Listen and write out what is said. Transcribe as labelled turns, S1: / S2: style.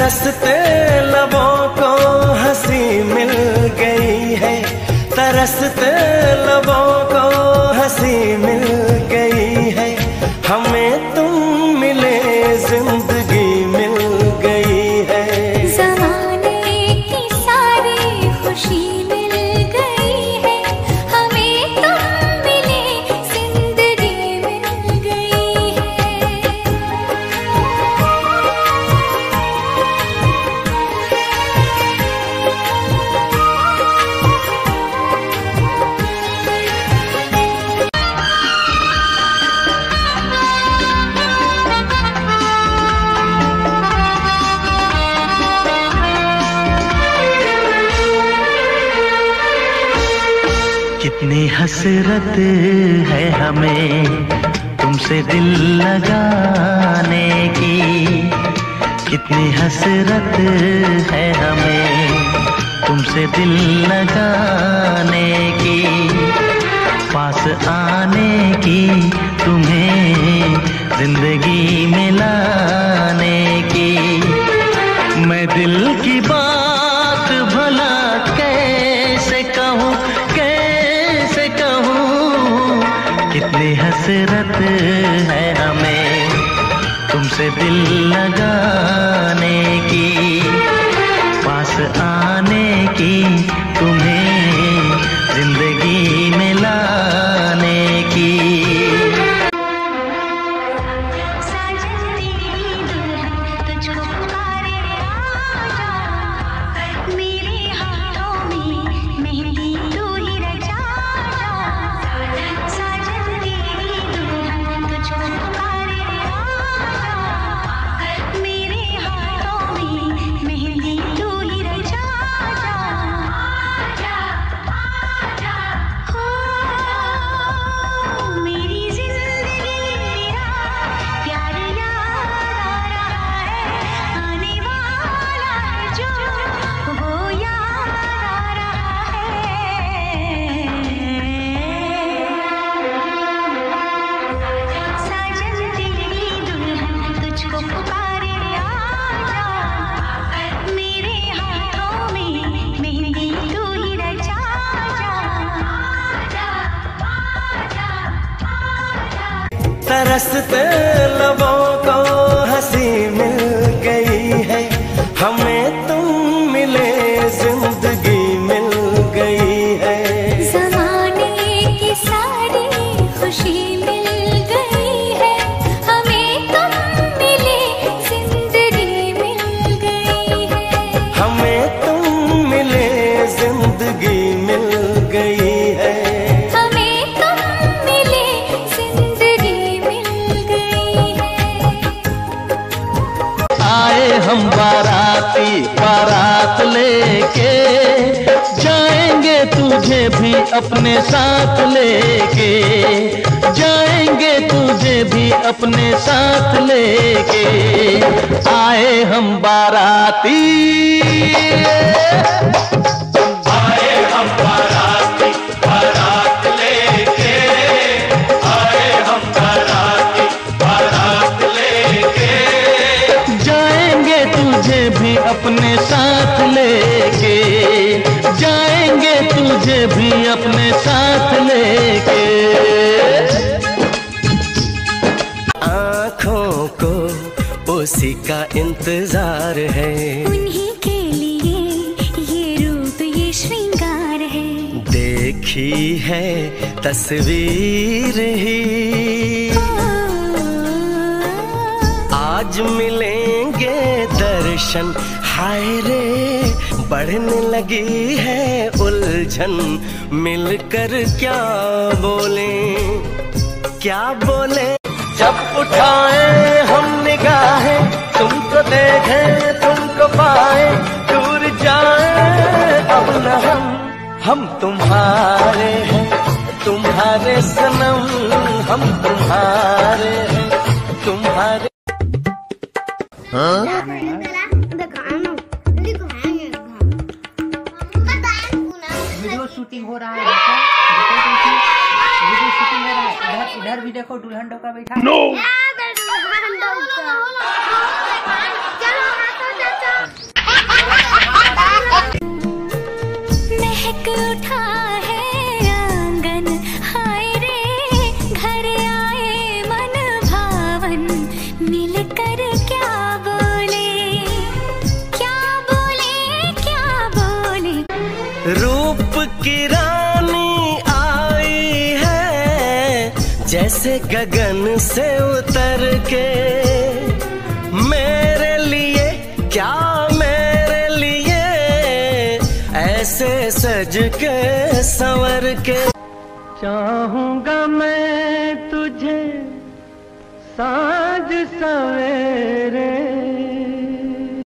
S1: तरसते लबों को हंसी मिल गई है, तरसते लबों को हंसी मिल गई है, हमें तुम मिले जिंदगी मिल गई है।
S2: ज़माने की सारी खुशी मिल गई है, हमें तुम मिले जिंदगी मिल गई है।
S3: कितनी हसरत है हमें तुमसे दिल लगाने की, कितनी हसरत है हमें तुमसे दिल लगाने की, पास आने की तुम्हें जिंदगी में लाने की। मैं दिल की बात भला कैसे कहूँ, कैसे कहूँ, कितनी हसरत है हमें तुमसे दिल लगाने की, पास आने की तुम्हें जिंदगी में लाने की।
S1: तरसते लबों को हंसी मिल गई है, हमें तुम मिले जिंदगी मिल गई है।
S2: ज़माने की सारी खुशी मिल गई है, हमें तुम मिले जिंदगी मिल गई है।
S1: हमें तुम मिले जिंदगी मिल गई है।
S2: हमें तुम मिले जिंदगी मिल गई है।
S3: आए हम बाराती बारात लेके, जाएंगे तुझे भी अपने साथ लेके, जाएंगे तुझे भी अपने साथ लेके। आए हम बाराती, आए हम बाराती बारात लेके, आए हम बाराती बारात लेके, जाएंगे तुझे भी अपने साथ लेके, जाएंगे तुझे भी अपने साथ लेके।
S1: आँखों को उसी का इंतजार है,
S2: उन्हीं के लिए ये रूप ये श्रृंगार है।
S1: देखी है तस्वीर ही, आज मिलेंगे दर्शन, हाय रे बढ़ने लगी है उलझन। मिलकर क्या बोले, क्या बोले, जब उठाए हम निगाहें, तुमको देखें तुमको पाए, दूर जाए अब न हम तुम्हारे हैं, तुम्हारे सनम, हम तुम्हारे हैं, तुम्हारे।
S4: वीडियो शूटिंग हो रहा है, वीडियो शूटिंग हो रहा है। इधर भी देखो, दुल्हन डोका बैठा।
S5: नो।
S2: मिलकर क्या बोले, क्या बोले, क्या बोले।
S1: रूप की रानी आई है जैसे गगन से उतर के, मेरे लिए क्या मेरे लिए ऐसे सज के संवर के। चाहूंगा मैं तुझे साँझ सवेरे